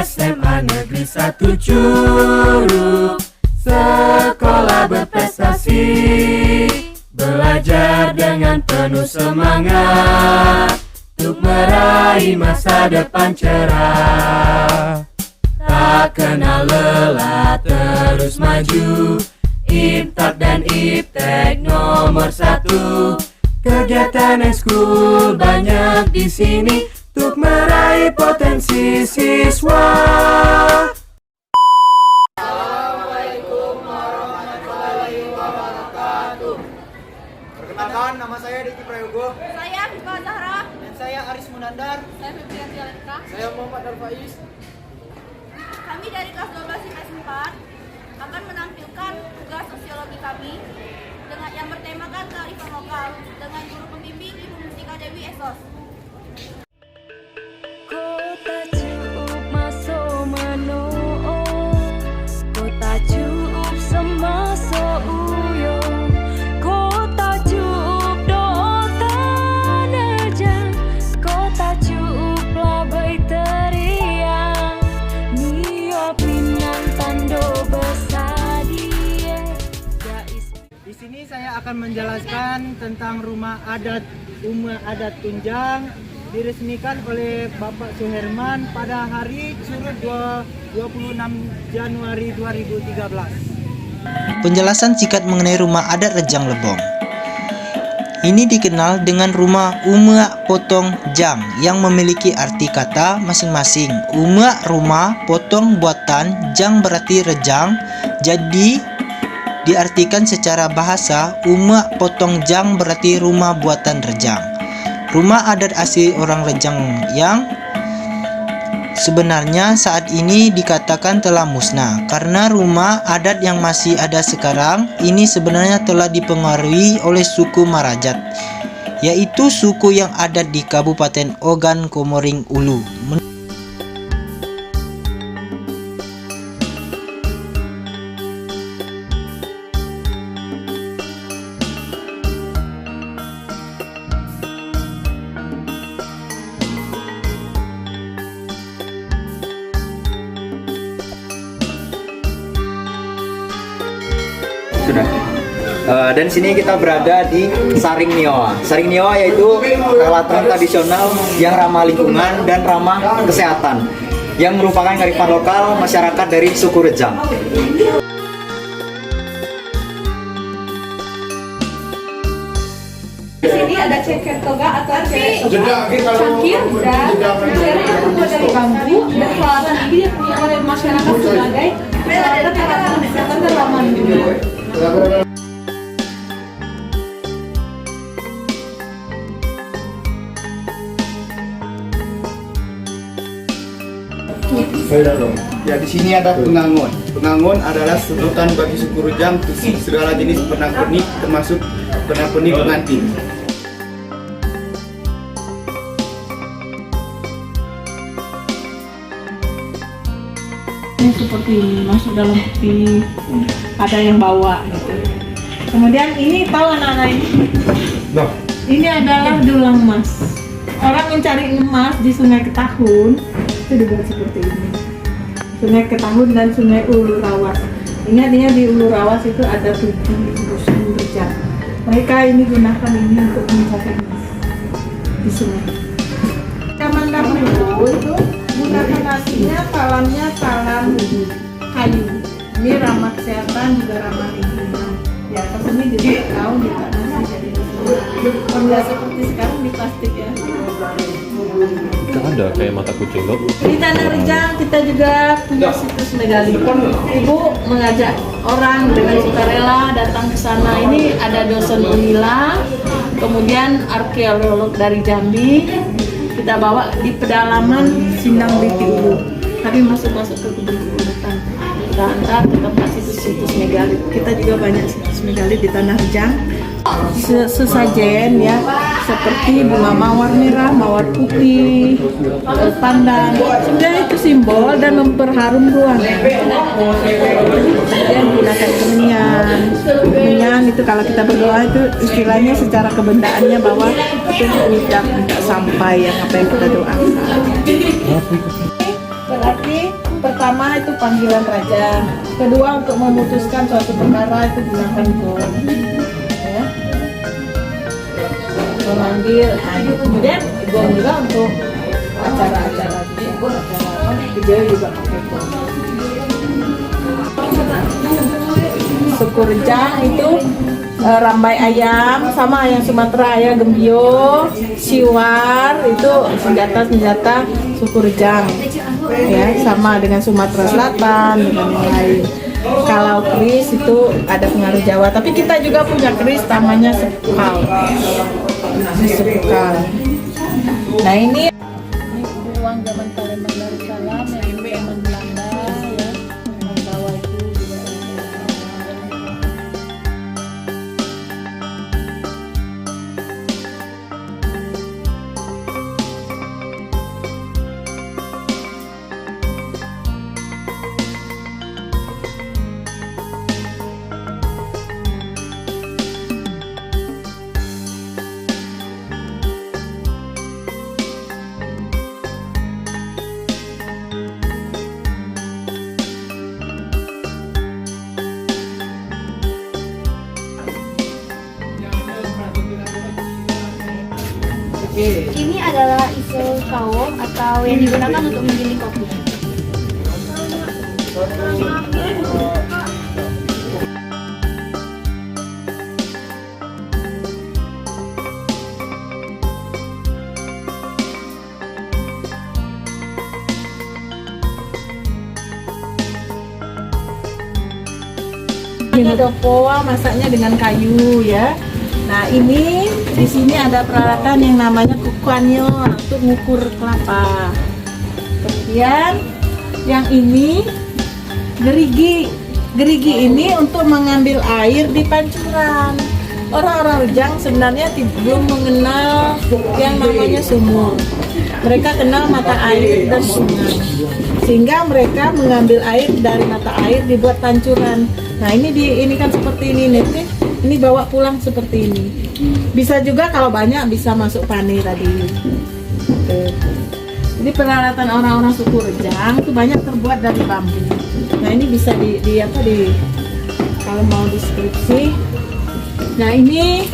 SMA Negeri 1 Curug, sekolah berprestasi, belajar dengan penuh semangat untuk meraih masa depan cerah. Tak kenal lelah, terus maju. IPTAK dan IPTEK nomor 1. Kegiatan ekskul banyak di sini untuk meraih potensi siswa. Assalamualaikum warahmatullahi wabarakatuh. Perkenalkan, nama saya Diki Prayogo. Saya Hifah Zahra. Dan saya Aris Munandar. Saya Febrianti Alenka. Saya Muhammad Darfaiz. Kami dari kelas 12 IPS 4 akan menampilkan tugas sosiologi kami dengan yang bertemakan kearifan lokal dengan guru pembimbing Ibu Mustika Dewi Esos. Kota cukup masuk menoo, kota cukup semasa uyo, kota cukup doa tanajang, kota cukup labai teriak, niyo pinang tando besadie. Di sini saya akan menjelaskan tentang rumah adat Uma Adat Tunjang, diresmikan oleh Bapak Suherman pada hari Curug 26 Januari 2013. Penjelasan singkat mengenai rumah adat Rejang Lebong. Ini dikenal dengan rumah Uma Potong Jang yang memiliki arti kata masing-masing. Uma rumah, potong buatan, jang berarti rejang. Jadi diartikan secara bahasa, Uma Potong Jang berarti rumah buatan rejang. Rumah adat asli orang Rejang yang sebenarnya saat ini dikatakan telah musnah karena rumah adat yang masih ada sekarang ini sebenarnya telah dipengaruhi oleh suku Marajat, yaitu suku yang ada di Kabupaten Ogan Komering Ulu. Sudah. Dan sini kita berada di Saring Nioa. Saring Nioa yaitu peralatan tradisional yang ramah lingkungan dan ramah kesehatan, yang merupakan kearifan lokal masyarakat dari suku Rejang. Di sini ada ceker toga atau cewek toga, cangkir dan cewek yang terbuat dari bambu, dan peralatan ini dipunyai oleh masyarakat sebagai peralatan kesehatan dan ramah lingkungan. Ya, di sini ada pengangon. Pengangon adalah sebutan bagi suku Rejang untuk segala jenis pernak-pernik termasuk pernak-pernik pengantin. Ini seperti ini, masuk dalam peti, ada yang bawa gitu. Kemudian ini tahu anak-anak ini? Ini adalah dulang emas. Orang mencari emas di Sungai Ketahun itu dibuat seperti ini. Sungai Ketahun dan Sungai Ulu Rawas. Ingat di Ulu Rawas itu ada 7 dusun Rejang. Mereka ini gunakan ini untuk mencari emas di sungai. Zaman dahulu itu gunakan nasinya, talamnya talam kayu. Ini ramah kesehatan juga ramah lingkungan. Ya, kesini juga tahu kita nasi dari tidak seperti sekarang di plastik ya. Kita ada kayak mata kucing dok. Di Tanah Rejang kita juga punya situs megali. Ibu mengajak orang dengan sukarela datang ke sana. Ini ada dosen Unila, kemudian arkeolog dari Jambi. Kita bawa di pedalaman Sindang Biti Ulu. Tapi masuk-masuk ke kebun hutan. Kita antar ke tempat situs-situs megalit. Kita juga banyak situs megalit di Tanah Rejang. Sesajen ya, seperti bunga mawar merah, mawar putih, pandan. Sebenarnya itu simbol dan memperharum ruangan. Kemudian gunakan kemenyan. Kemenyan itu kalau kita berdoa itu istilahnya secara kebendaannya bahwa itu tidak sampai yang apa yang kita doakan. Berarti pertama itu panggilan raja, kedua untuk memutuskan suatu perkara itu gunakan gong, ya. Memanggil, kemudian gong juga untuk acara-acara video juga pakai gong. Suku Rejang itu rambai ayam, sama ayam Sumatera ya, gembio, siwar itu senjata-senjata suku Rejang ya, sama dengan Sumatera Selatan dengan yang lain. Kalau keris itu ada pengaruh Jawa, tapi kita juga punya keris namanya sepukal. Sepukal. Nah ini uang zaman Palembang Darussalam yang zaman Belanda ya, membawa itu juga. Ini adalah isel kawong atau yang digunakan untuk menggiling kopi. Ini dopoa masaknya dengan kayu ya. Nah ini di sini ada peralatan yang namanya kukuanyo untuk mengukur kelapa. Kemudian yang ini gerigi. Gerigi ini untuk mengambil air di pancuran. Orang-orang Rejang sebenarnya belum mengenal yang namanya sumur. Mereka kenal mata air dan sungai. Sehingga mereka mengambil air dari mata air dibuat pancuran. Nah ini kan seperti ini nih. Ini bawa pulang seperti ini. Bisa juga kalau banyak bisa masuk pani tadi. Jadi peralatan orang-orang suku Rejang itu banyak terbuat dari bambu. Nah ini bisa di kalau mau deskripsi. Nah ini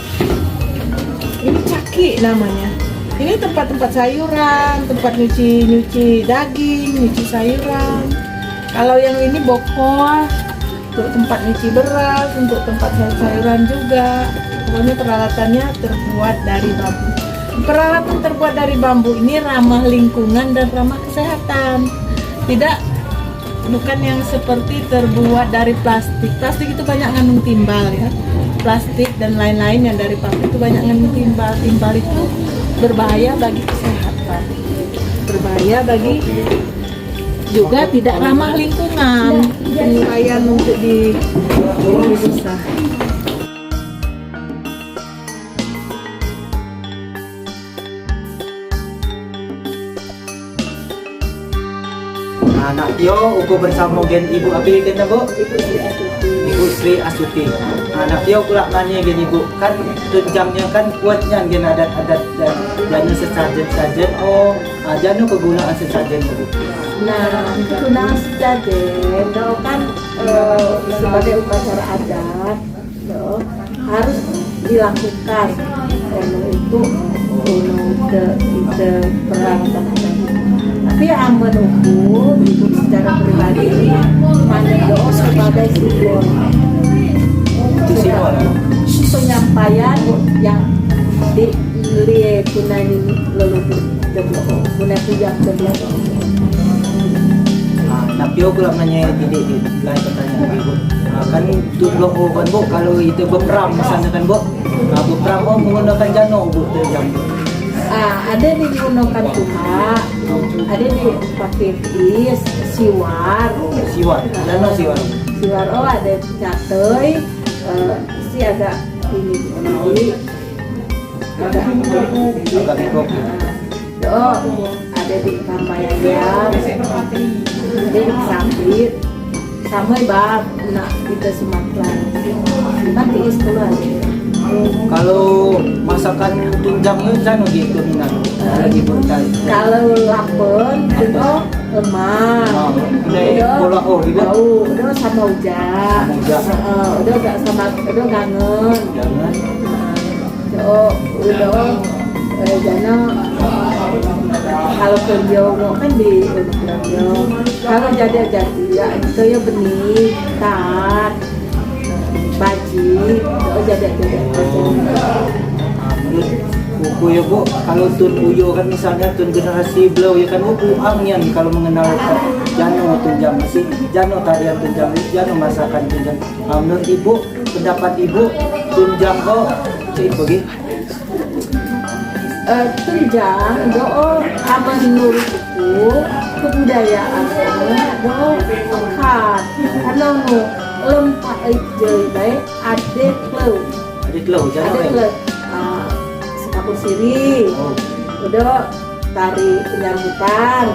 caki namanya. Ini tempat-tempat sayuran, tempat nyuci daging, nyuci sayuran. Kalau yang ini bokor, untuk tempat nyuci beras, untuk tempat sayuran juga. Pokoknya peralatannya terbuat dari bambu. Peralatan terbuat dari bambu ini ramah lingkungan dan ramah kesehatan. Bukan yang seperti terbuat dari plastik. Plastik itu banyak ngandung timbal ya. Plastik dan lain-lain yang dari plastik itu banyak ngandung timbal. Timbal itu berbahaya bagi kesehatan. Berbahaya bagi juga tidak ramah lingkungan. Penguraian untuk lebih susah. Anak Tio uku bersama gen Ibu Abi kena Bu? Ibu Sri Asuti. Anak Tio pula nanya gen Ibu, kan tunjangnya kan kuatnya gen adat-adat dan janu sesajen-sajen. Oh, janu kegunaan sesajen Bu. Nah, kegunaan sesajen itu kan sebagai upacara adat harus dilakukan untuk peralatan adat. Tapi yang menunggu Ibu secara pribadi mandor sebagai simbol penyampaian yang dikunani leluhur sebelum kunani sebelum. Tapi aku lah nanya di lain pertanyaan Ibu. Kan tujuh kan Bu, kalau itu beperam misalnya kan Bu, beperam menggunakan jano Bu terjang. Ada digunakan cuma, ada dipakai is, siwar, jano siwar. Siwar ada catoi, si agak ini agak bengkok. Ada di rambayayam, ada di sambit, sama bab, nak kita Sumatera, nanti is dulu aja. Kalau masakan tunjang itu jano gitu minat lagi berkali. Kalau lapon itu lemah. Udah bola Udah sama ujak. Udah gak sama, udah kangen. jangan Udah jana kalau kerja mau kan di kerja. Kalau jadi ya itu ya benih, tat, baji, jadi buku ya Bu, kalau Tun Uyo kan misalnya Tun generasi beliau ya kan buang yang kalau mengenal Jano Tunjang masih Jano tarian Tunjang, Jano masakan Tunjang. Menurut Ibu, pendapat Ibu Tunjang kok bagi? Tunjang do aman nur itu kebudayaan do khas karena lempak aja baik adik lo Sekampung Siri, udah tari penyambutan,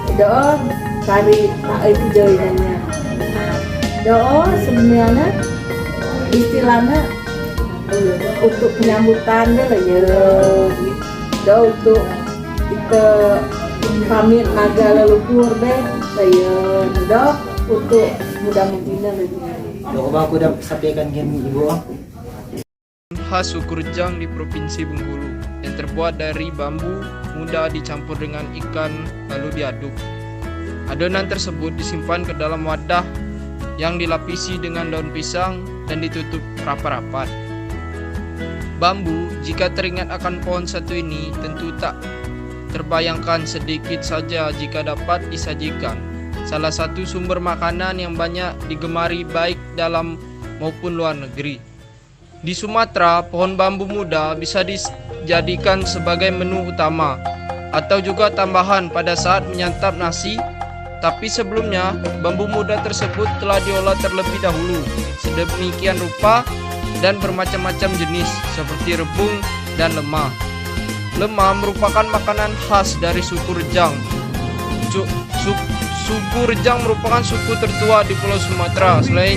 udah tari itu jaringannya. Udah sebenarnya istilahnya untuk penyambutan deh lah ya. Udah untuk kita pamit naga leluhur deh lah ya. Udah untuk mudah-mudahan lagi. Coba aku udah sampaikan ke Ibu. Khas suku Rejang di Provinsi Bengkulu yang terbuat dari bambu muda dicampur dengan ikan lalu diaduk. Adonan tersebut disimpan ke dalam wadah yang dilapisi dengan daun pisang dan ditutup rapat-rapat. Bambu, jika teringat akan pohon satu ini, tentu tak terbayangkan sedikit saja jika dapat disajikan. Salah satu sumber makanan yang banyak digemari baik dalam maupun luar negeri. Di Sumatera, pohon bambu muda bisa dijadikan sebagai menu utama atau juga tambahan pada saat menyantap nasi. Tapi sebelumnya, bambu muda tersebut telah diolah terlebih dahulu sedemikian rupa dan bermacam-macam jenis seperti rebung dan lemah. Lemah merupakan makanan khas dari suku Rejang. Suku Rejang merupakan suku tertua di Pulau Sumatera. Selain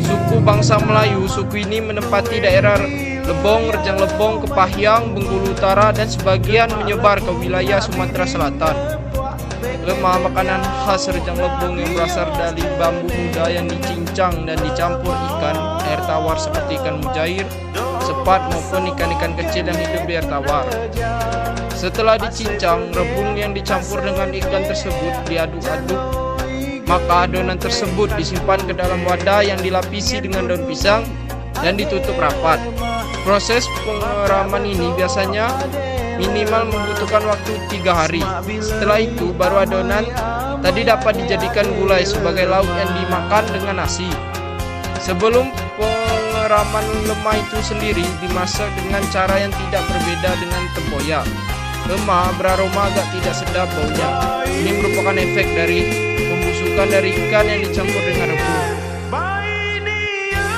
suku bangsa Melayu, suku ini menempati daerah Lebong, Rejang Lebong, Kepahyang, Bengkulu Utara, dan sebagian menyebar ke wilayah Sumatera Selatan. Lemah, makanan khas Rejang Lebong yang berasal dari bambu muda yang dicincang dan dicampur ikan air tawar seperti ikan mujair, sepat maupun ikan-ikan kecil yang hidup di air tawar. Setelah dicincang, rebung yang dicampur dengan ikan tersebut diaduk-aduk, maka adonan tersebut disimpan ke dalam wadah yang dilapisi dengan daun pisang dan ditutup rapat. Proses pengeraman ini biasanya minimal membutuhkan waktu 3 hari. Setelah itu baru adonan tadi dapat dijadikan gulai sebagai lauk yang dimakan dengan nasi. Sebelum pengeraman lemah itu sendiri dimasak dengan cara yang tidak berbeda dengan tempoyak. Lemah beraroma agak tidak sedap baunya. Ini merupakan efek dari pembusukan dari ikan yang dicampur dengan rebung.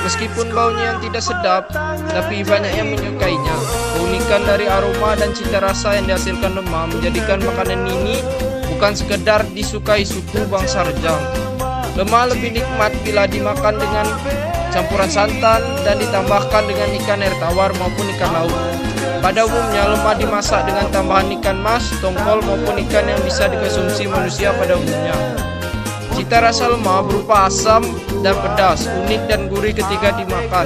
Meskipun baunya yang tidak sedap, tapi banyak yang menyukainya. Keunikan dari aroma dan cita rasa yang dihasilkan lemah menjadikan makanan ini bukan sekedar disukai suku bangsa Rejang. Lemah lebih nikmat bila dimakan dengan campuran santan dan ditambahkan dengan ikan air tawar maupun ikan laut. Pada umumnya lemah dimasak dengan tambahan ikan mas, tongkol maupun ikan yang bisa dikonsumsi manusia pada umumnya. Cita rasa lemah berupa asam dan pedas, unik dan gurih ketika dimakan.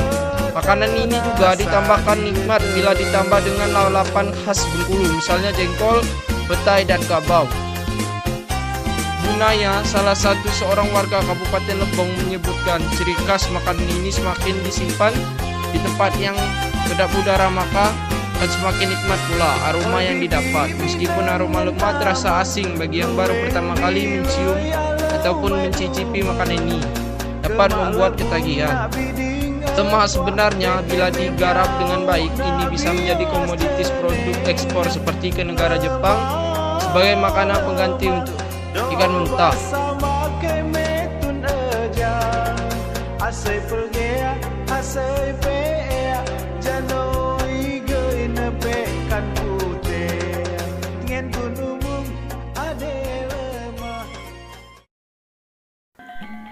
Makanan ini juga ditambahkan nikmat bila ditambah dengan lalapan khas Bengkulu, misalnya jengkol, petai, dan kabau. Bunaya, salah satu seorang warga Kabupaten Lebong, menyebutkan ciri khas makanan ini semakin disimpan di tempat yang kedap udara maka akan semakin nikmat pula aroma yang didapat. Meskipun aroma lemah terasa asing bagi yang baru pertama kali mencium ataupun mencicipi makanan ini, dapat membuat ketagihan. Lemah sebenarnya bila digarap dengan baik ini bisa menjadi komoditis produk ekspor seperti ke negara Jepang sebagai makanan pengganti untuk ikan mentah.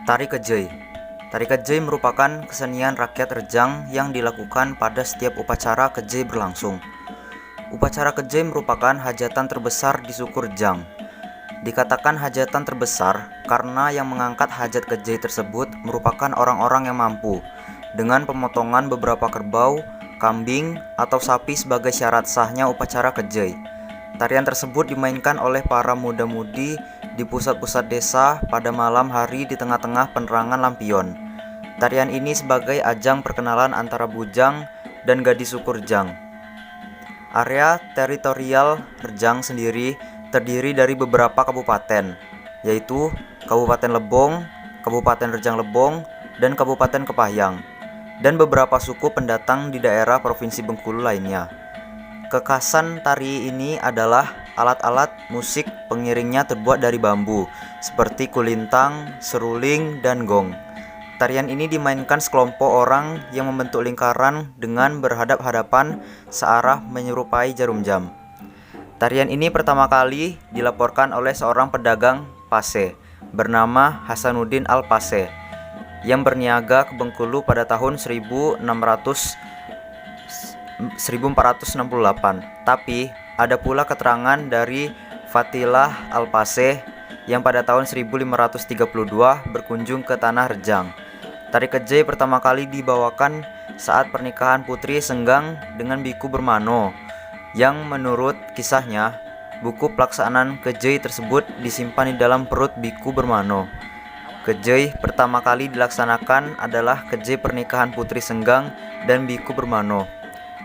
Tari Kejei. Tari Kejei merupakan kesenian rakyat Rejang yang dilakukan pada setiap upacara Kejei berlangsung. Upacara Kejei merupakan hajatan terbesar di suku Rejang. Dikatakan hajatan terbesar karena yang mengangkat hajat kejai tersebut merupakan orang-orang yang mampu, dengan pemotongan beberapa kerbau, kambing, atau sapi sebagai syarat sahnya upacara kejai. Tarian tersebut dimainkan oleh para muda-mudi di pusat-pusat desa pada malam hari di tengah-tengah penerangan lampion. Tarian ini sebagai ajang perkenalan antara bujang dan gadis suku Rejang. Area teritorial Rejang sendiri terdiri dari beberapa kabupaten, yaitu Kabupaten Lebong, Kabupaten Rejang Lebong, dan Kabupaten Kepahyang, dan beberapa suku pendatang di daerah Provinsi Bengkulu lainnya. Kekhasan tari ini adalah alat-alat musik pengiringnya terbuat dari bambu, seperti kulintang, seruling, dan gong. Tarian ini dimainkan sekelompok orang yang membentuk lingkaran dengan berhadap-hadapan searah menyerupai jarum jam. Tarian ini pertama kali dilaporkan oleh seorang pedagang Pase bernama Hasanuddin Al-Pase yang berniaga ke Bengkulu pada tahun 1468. Tapi ada pula keterangan dari Fatilah Al-Pase yang pada tahun 1532 berkunjung ke tanah Rejang. Tari kejai pertama kali dibawakan saat pernikahan Putri Senggang dengan Biku Bermano, yang menurut kisahnya, buku pelaksanaan kejai tersebut disimpan di dalam perut Biku Bermano. Kejai pertama kali dilaksanakan adalah kejai pernikahan Putri Senggang dan Biku Bermano.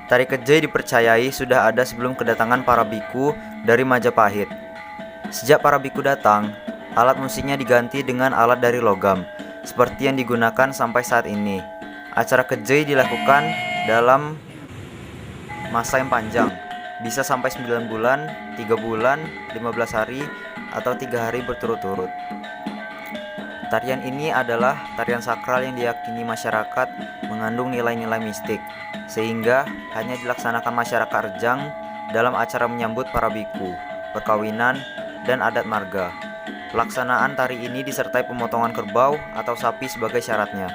Tari kejai dipercayai sudah ada sebelum kedatangan para biku dari Majapahit. Sejak para biku datang, alat musiknya diganti dengan alat dari logam, seperti yang digunakan sampai saat ini. Acara kejai dilakukan dalam masa yang panjang, bisa sampai 9 bulan, 3 bulan, 15 hari, atau 3 hari berturut-turut. Tarian ini adalah tarian sakral yang diyakini masyarakat mengandung nilai-nilai mistik, sehingga hanya dilaksanakan masyarakat Rejang dalam acara menyambut para biku, perkawinan, dan adat marga. Pelaksanaan tari ini disertai pemotongan kerbau atau sapi sebagai syaratnya.